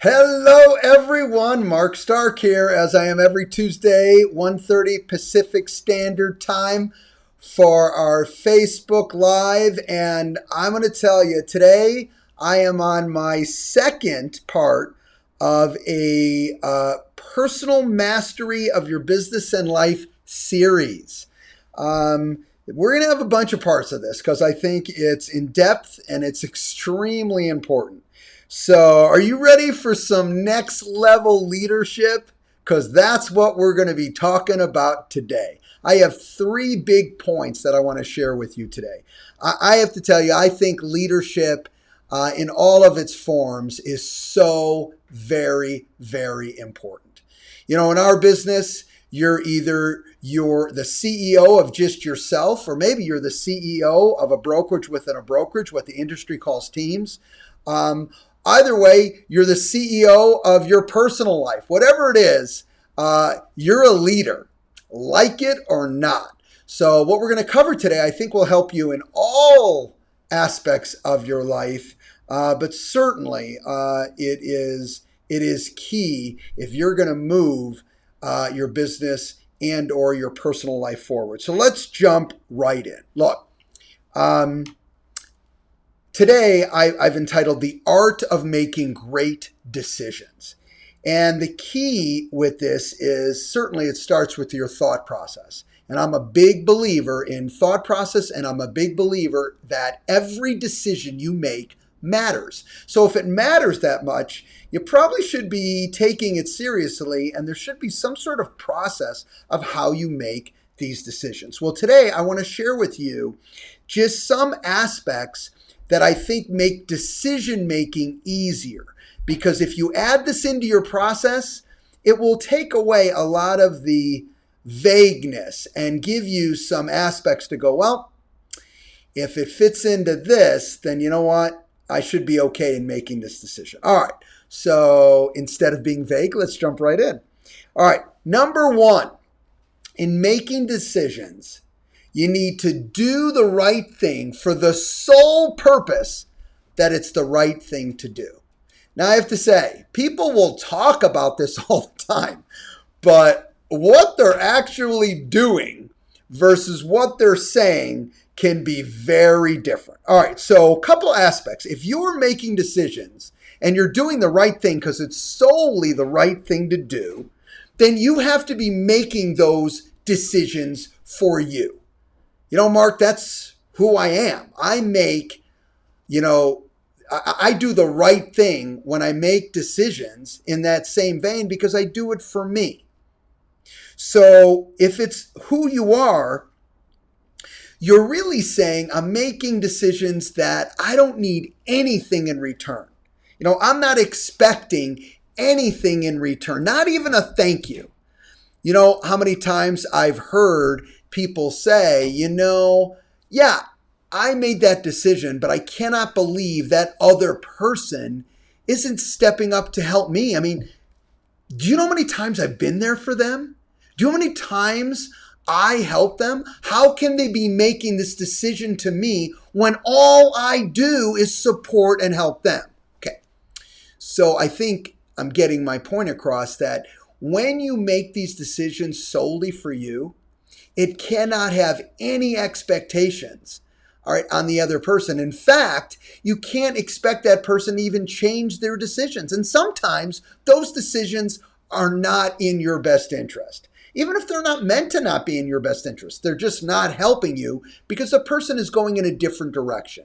Hello everyone, Mark Stark here as I am every Tuesday, 1:30 Pacific Standard Time for our Facebook Live. And I'm going to tell you today I am on my second part of a personal mastery of your business and life series. We're going to have a bunch of parts of this because I think it's in depth and it's extremely important. So, are you ready for some next level leadership? Because that's what we're going to be talking about today. I have three big points that I want to share with you today. I have to tell you, I think leadership in all of its forms is so very, very important. You know, in our business, you're the CEO of just yourself, or maybe you're the CEO of a brokerage within a brokerage, what the industry calls teams. Um, Either way, you're the CEO of your personal life. Whatever it is, you're a leader, like it or not. So, what we're going to cover today, I think, will help you in all aspects of your life. But certainly, it is key if you're going to move your business and or your personal life forward. So let's jump right in. Look. Today, I've entitled The Art of Making Great Decisions. And the key with this is certainly it starts with your thought process. And I'm a big believer in thought process, and I'm a big believer that every decision you make matters. So if it matters that much, you probably should be taking it seriously, and there should be some sort of process of how you make these decisions. Well, today I want to share with you just some aspects that I think make decision making easier. Because if you add this into your process, it will take away a lot of the vagueness and give you some aspects to go, well, if it fits into this, then you know what? I should be okay in making this decision. All right. So instead of being vague, let's jump right in. All right. Number one, in making decisions, you need to do the right thing for the sole purpose that it's the right thing to do. Now, I have to say, people will talk about this all the time, but what they're actually doing versus what they're saying can be very different. All right, so a couple aspects. If you're making decisions and you're doing the right thing because it's solely the right thing to do, then you have to be making those decisions for you. You know, Mark, that's who I am. I make, I do the right thing when I make decisions in that same vein because I do it for me. So if it's who you are, you're really saying I'm making decisions that I don't need anything in return. You know, I'm not expecting anything in return, not even a thank you. You know how many times I've heard people say, yeah, I made that decision, but I cannot believe that other person isn't stepping up to help me. I mean, do you know how many times I've been there for them? Do you know how many times I help them? How can they be making this decision to me when all I do is support and help them? Okay. So I think I'm getting my point across that when you make these decisions solely for you, it cannot have any expectations, all right, on the other person. In fact, you can't expect that person to even change their decisions. And sometimes those decisions are not in your best interest. Even if they're not meant to not be in your best interest, they're just not helping you because the person is going in a different direction.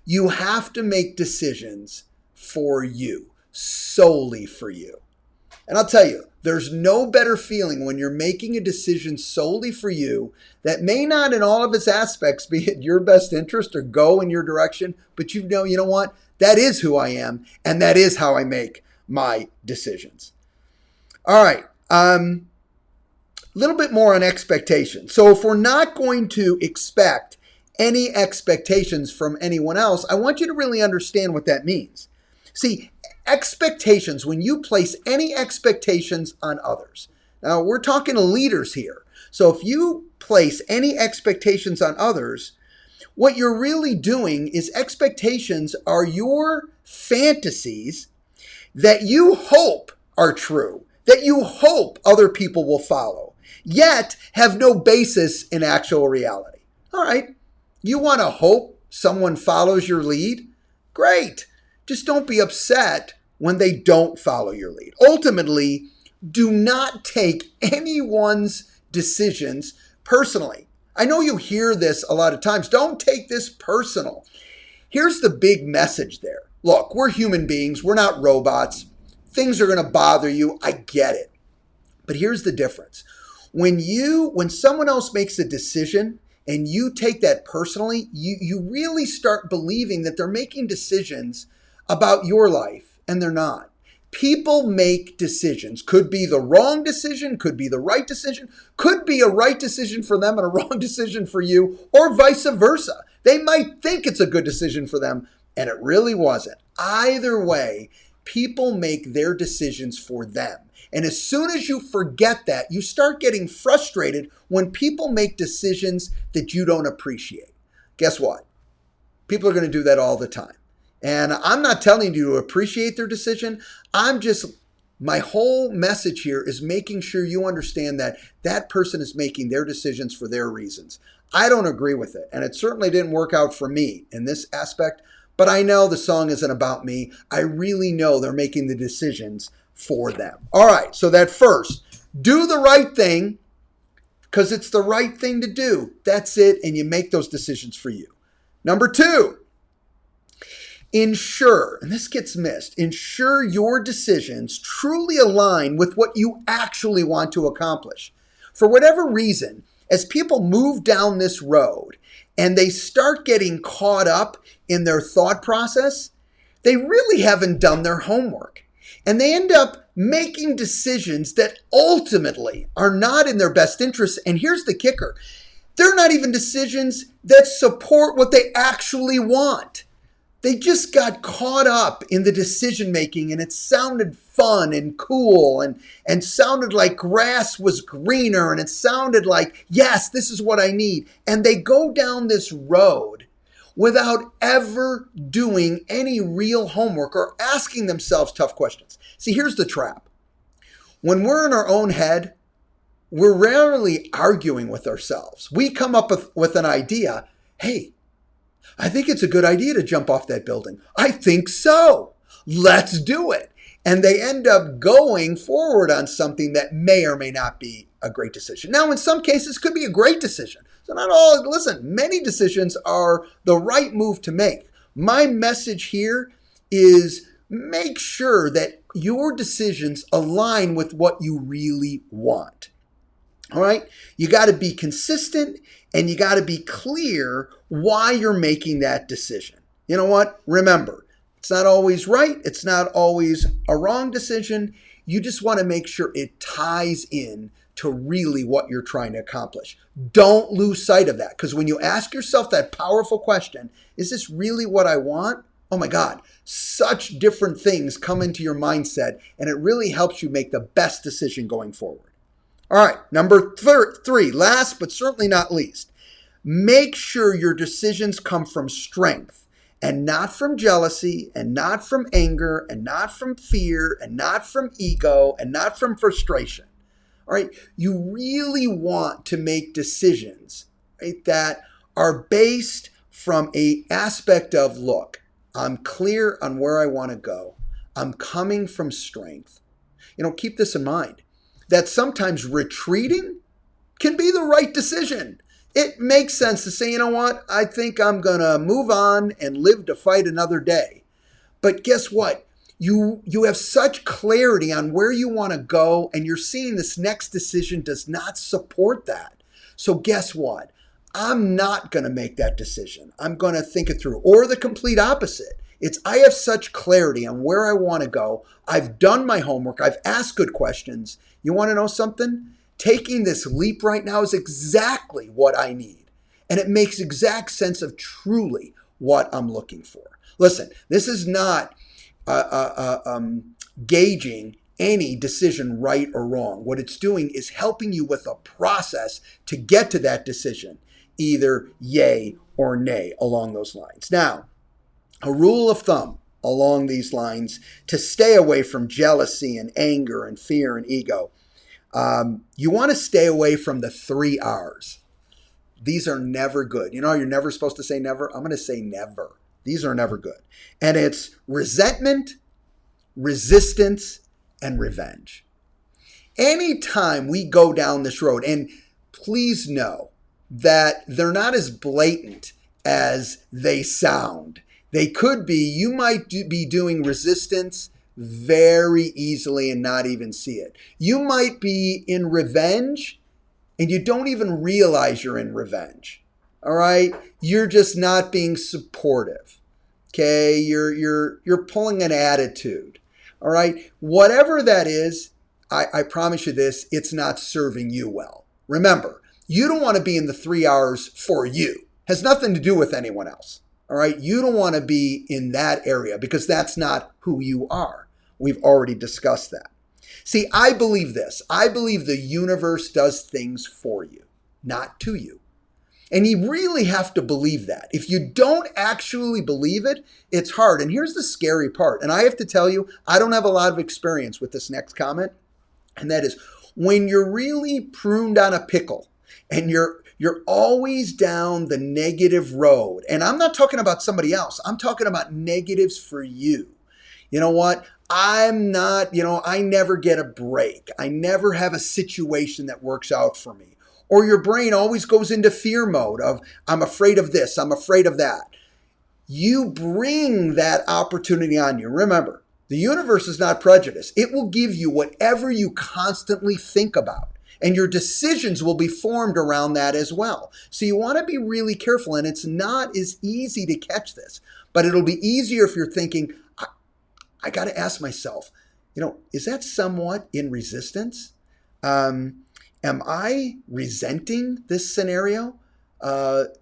You have to make decisions for you, solely for you. And I'll tell you, there's no better feeling when you're making a decision solely for you that may not in all of its aspects be in your best interest or go in your direction, but you know what? That is who I am, and that is how I make my decisions. All right. A little bit more on expectations. So if we're not going to expect any expectations from anyone else, I want you to really understand what that means. See, expectations, when you place any expectations on others. Now, we're talking to leaders here. So if you place any expectations on others, what you're really doing is expectations are your fantasies that you hope are true, that you hope other people will follow, yet have no basis in actual reality. All right, you want to hope someone follows your lead? Great. Just don't be upset when they don't follow your lead. Ultimately, do not take anyone's decisions personally. I know you hear this a lot of times. Don't take this personal. Here's the big message there. Look, we're human beings. We're not robots. Things are going to bother you. I get it. But here's the difference. When someone else makes a decision and you take that personally, you really start believing that they're making decisions about your life, and they're not. People make decisions. Could be the wrong decision, could be the right decision, could be a right decision for them and a wrong decision for you, or vice versa. They might think it's a good decision for them, and it really wasn't. Either way, people make their decisions for them. And as soon as you forget that, you start getting frustrated when people make decisions that you don't appreciate. Guess what? People are going to do that all the time. And I'm not telling you to appreciate their decision. My whole message here is making sure you understand that that person is making their decisions for their reasons. I don't agree with it. And it certainly didn't work out for me in this aspect. But I know the song isn't about me. I really know they're making the decisions for them. All right, so that first, do the right thing because it's the right thing to do. That's it, and you make those decisions for you. Number two, ensure, and this gets missed, ensure your decisions truly align with what you actually want to accomplish. For whatever reason, as people move down this road and they start getting caught up in their thought process, they really haven't done their homework. And they end up making decisions that ultimately are not in their best interest. And here's the kicker. They're not even decisions that support what they actually want. They just got caught up in the decision making, and it sounded fun and cool and sounded like grass was greener, and it sounded like, yes, this is what I need. And they go down this road without ever doing any real homework or asking themselves tough questions. See, here's the trap. When we're in our own head, we're rarely arguing with ourselves. We come up with an idea. Hey, I think it's a good idea to jump off that building. I think so. Let's do it. And they end up going forward on something that may or may not be a great decision. Now, in some cases, it could be a great decision. So many decisions are the right move to make. My message here is make sure that your decisions align with what you really want. All right? You got to be consistent and you got to be clear why you're making that decision. You know what? Remember, it's not always right. It's not always a wrong decision. You just want to make sure it ties in to really what you're trying to accomplish. Don't lose sight of that, because when you ask yourself that powerful question, is this really what I want? Oh my God, such different things come into your mindset, and it really helps you make the best decision going forward. All right, number three, last but certainly not least, make sure your decisions come from strength and not from jealousy and not from anger and not from fear and not from ego and not from frustration. All right, you really want to make decisions, right, that are based from an aspect of, look, I'm clear on where I want to go. I'm coming from strength. Keep this in mind, that sometimes retreating can be the right decision. It makes sense to say, you know what, I think I'm going to move on and live to fight another day. But guess what? You have such clarity on where you want to go, and you're seeing this next decision does not support that. So guess what? I'm not going to make that decision. I'm going to think it through. Or the complete opposite. I have such clarity on where I want to go. I've done my homework. I've asked good questions. You want to know something? Taking this leap right now is exactly what I need. And it makes exact sense of truly what I'm looking for. Listen, this is not gauging any decision right or wrong. What it's doing is helping you with a process to get to that decision, either yay or nay along those lines. Now, a rule of thumb along these lines to stay away from jealousy and anger and fear and ego. You want to stay away from the 3 R's. These are never good. You know, you're never supposed to say never. I'm going to say never. These are never good. And it's resentment, resistance, and revenge. Anytime we go down this road, and please know that they're not as blatant as they sound. They could be. You might be doing resistance very easily and not even see it. You might be in revenge and you don't even realize you're in revenge. All right? You're just not being supportive. Okay? You're pulling an attitude. All right? Whatever that is, I promise you this, it's not serving you well. Remember, you don't want to be in the 3 R's for you. It has nothing to do with anyone else. All right? You don't want to be in that area because that's not who you are. We've already discussed that. See, I believe this. I believe the universe does things for you, not to you. And you really have to believe that. If you don't actually believe it, it's hard. And here's the scary part. And I have to tell you, I don't have a lot of experience with this next comment. And that is when you're really pruned on a pickle and you're always down the negative road. And I'm not talking about somebody else. I'm talking about negatives for you. You know what? I'm not, I never get a break. I never have a situation that works out for me. Or your brain always goes into fear mode of, I'm afraid of this, I'm afraid of that. You bring that opportunity on you. Remember, the universe is not prejudiced. It will give you whatever you constantly think about. And your decisions will be formed around that as well. So you want to be really careful. And it's not as easy to catch this. But it'll be easier if you're thinking, I got to ask myself, is that somewhat in resistance? Am I resenting this scenario?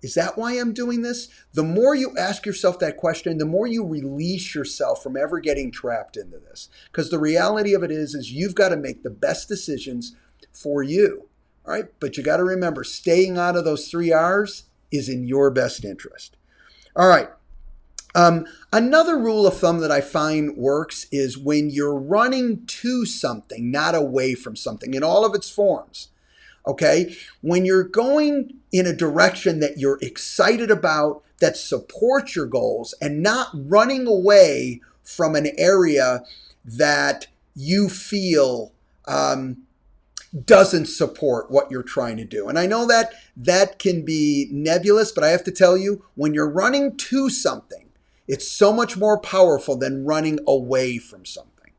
Is that why I'm doing this? The more you ask yourself that question, the more you release yourself from ever getting trapped into this. Because the reality of it is you've got to make the best decisions for you. All right. But you got to remember, staying out of those 3 R's is in your best interest. All right. Another rule of thumb that I find works is when you're running to something, not away from something in all of its forms. Okay. When you're going in a direction that you're excited about, that supports your goals, and not running away from an area that you feel doesn't support what you're trying to do. And I know that can be nebulous, but I have to tell you, when you're running to something, it's so much more powerful than running away from something.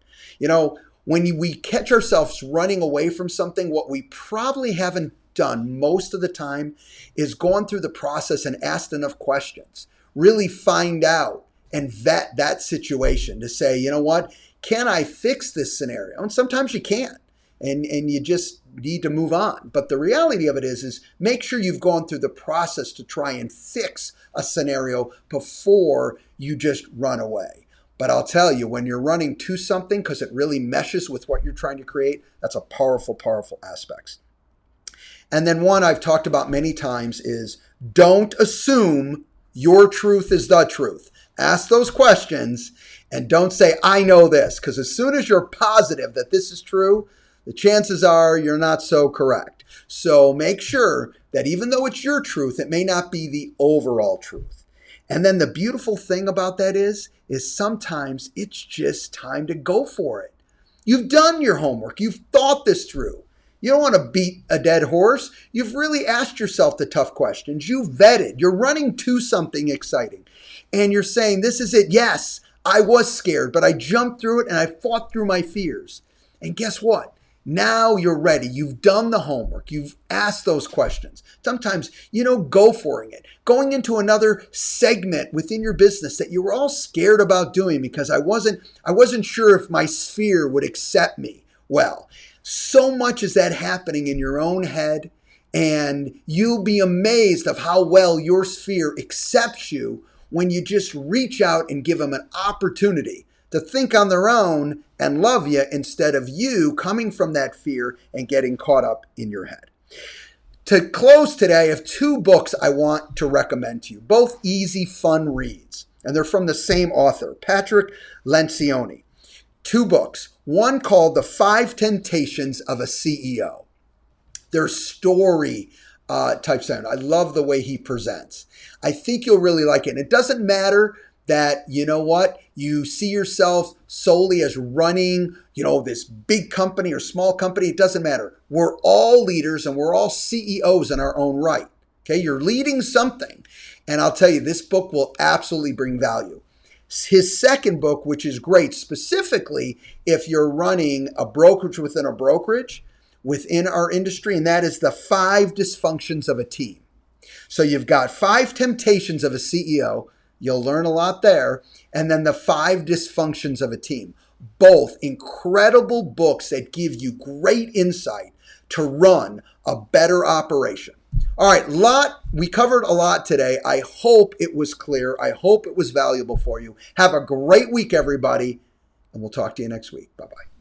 When we catch ourselves running away from something, what we probably haven't done most of the time is gone through the process and asked enough questions. Really find out and vet that situation to say, you know what, can I fix this scenario? And sometimes you can't. And you just need to move on. But the reality of it is make sure you've gone through the process to try and fix a scenario before you just run away. But I'll tell you, when you're running to something because it really meshes with what you're trying to create, that's a powerful, powerful aspect. And then one I've talked about many times is don't assume your truth is the truth. Ask those questions and don't say, I know this. Because as soon as you're positive that this is true, the chances are you're not so correct. So make sure that even though it's your truth, it may not be the overall truth. And then the beautiful thing about that is sometimes it's just time to go for it. You've done your homework. You've thought this through. You don't want to beat a dead horse. You've really asked yourself the tough questions. You've vetted. You're running to something exciting. And you're saying, this is it. Yes, I was scared, but I jumped through it and I fought through my fears. And guess what? Now you're ready. You've done the homework. You've asked those questions. Sometimes, go for it. Going into another segment within your business that you were all scared about doing because I wasn't sure if my sphere would accept me. Well, so much is that happening in your own head, and you'll be amazed of how well your sphere accepts you when you just reach out and give them an opportunity to think on their own and love you instead of you coming from that fear and getting caught up in your head. To close today, I have two books I want to recommend to you, both easy, fun reads, and they're from the same author, Patrick Lencioni. Two books, one called The Five Temptations of a CEO. They're story type sound. I love the way he presents. I think you'll really like it. And it doesn't matter that, you know what, you see yourself solely as running, this big company or small company. It doesn't matter. We're all leaders and we're all CEOs in our own right. Okay, you're leading something. And I'll tell you, this book will absolutely bring value. His second book, which is great, specifically if you're running a brokerage within a brokerage, within our industry, and that is The Five Dysfunctions of a Team. So you've got Five Temptations of a CEO. You'll learn a lot there. And then The Five Dysfunctions of a Team. Both incredible books that give you great insight to run a better operation. All right, we covered a lot today. I hope it was clear. I hope it was valuable for you. Have a great week, everybody, and we'll talk to you next week. Bye-bye.